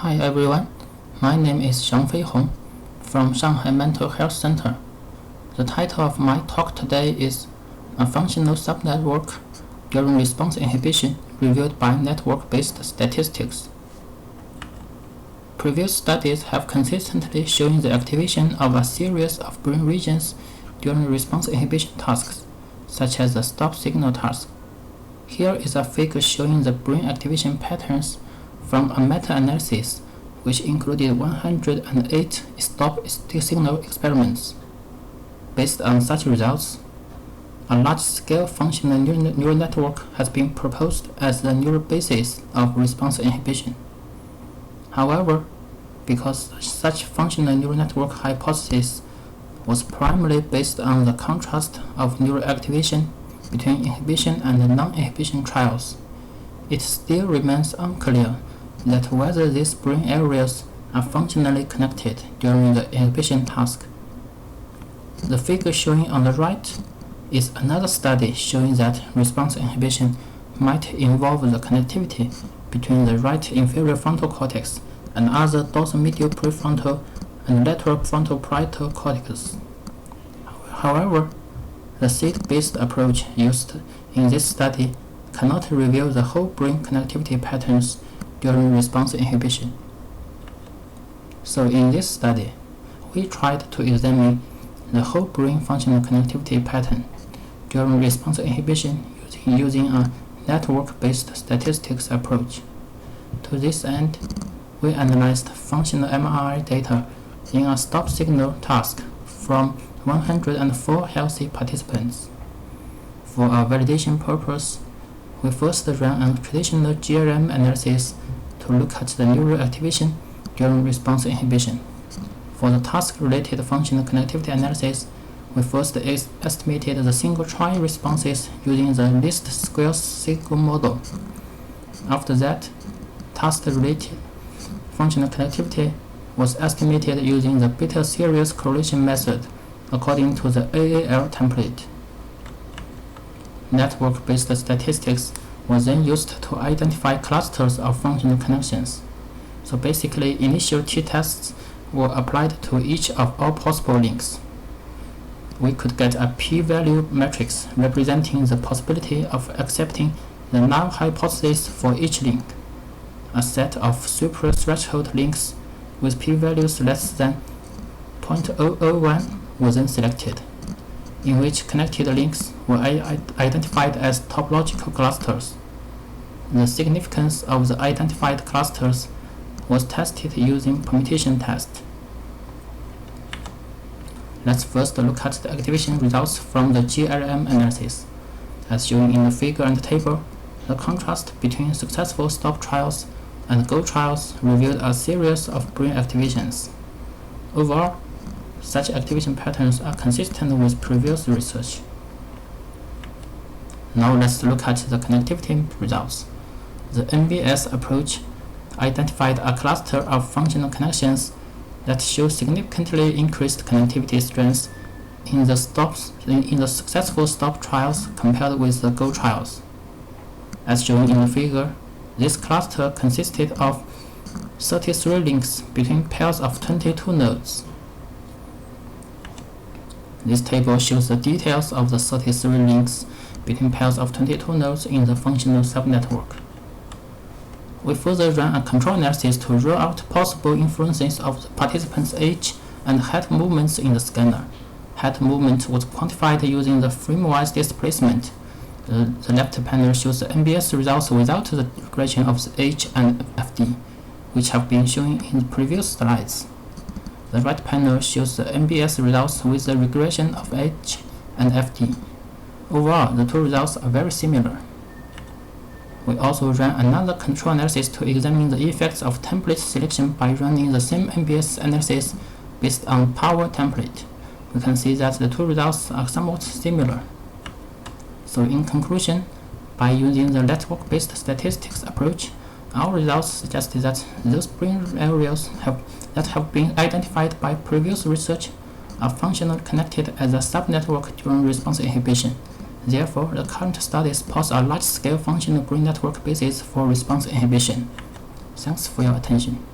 Hi everyone, my name is Xiangfei from Shanghai Mental Health Center. The title of my talk today is A Functional Subnetwork During Response Inhibition Reviewed by Network-Based Statistics. Previous studies have consistently shown the activation of a series of brain regions during response inhibition tasks, such as the stop signal task. Here is a figure showing the brain activation patterns from a meta-analysis which included 108 stop signal experiments. Based on such results, a large-scale functional neural network has been proposed as the neural basis of response inhibition. However, because such functional neural network hypothesis was primarily based on the contrast of neural activation between inhibition and non-inhibition trials, it still remains unclear that whether these brain areas are functionally connected during the inhibition task. The figure showing on the right is another study showing that response inhibition might involve the connectivity between the right inferior frontal cortex and other dorsomedial prefrontal and lateral frontal parietal cortex. However, the seed-based approach used in this study cannot reveal the whole brain connectivity patterns during response inhibition. So in this study, we tried to examine the whole brain functional connectivity pattern during response inhibition using a network-based statistics approach. To this end, we analyzed functional MRI data in a stop signal task from 104 healthy participants. For our validation purpose, we first ran a traditional GRM analysis to look at the neural activation during response inhibition. For the task-related functional connectivity analysis, we first estimated the single trial responses using the least squares signal model. After that, task-related functional connectivity was estimated using the beta series correlation method according to the AAL template. Network-based statistics was then used to identify clusters of functional connections. So basically, initial t-tests were applied to each of all possible links. We could get a p-value matrix representing the possibility of accepting the null hypothesis for each link. A set of super-threshold links with p-values less than 0.001 was then selected, in which connected links were identified as topological clusters. The significance of the identified clusters was tested using permutation test. Let's first look at the activation results from the GRM analysis. As shown in the figure and table, the contrast between successful stop trials and go trials revealed a series of brain activations. Overall, such activation patterns are consistent with previous research. Now let's look at the connectivity results. The NBS approach identified a cluster of functional connections that show significantly increased connectivity strength in the successful stop trials compared with the go trials. As shown in the figure, this cluster consisted of 33 links between pairs of 22 nodes. This table shows the details of the 33 links between pairs of 22 nodes in the functional subnetwork. We further ran a control analysis to rule out possible influences of the participants' age and head movements in the scanner. Head movement was quantified using the frame-wise displacement. The left panel shows the NBS results without the regression of the H and FD, which have been shown in previous slides. The right panel shows the NBS results with the regression of H and FD. Overall, the two results are very similar. We also ran another control analysis to examine the effects of template selection by running the same NBS analysis based on power template. We can see that the two results are somewhat similar. So in conclusion, by using the network-based statistics approach, our results suggest that those brain areas that have been identified by previous research are functionally connected as a subnetwork during response inhibition. Therefore, the current studies pose a large-scale functional brain network basis for response inhibition. Thanks for your attention.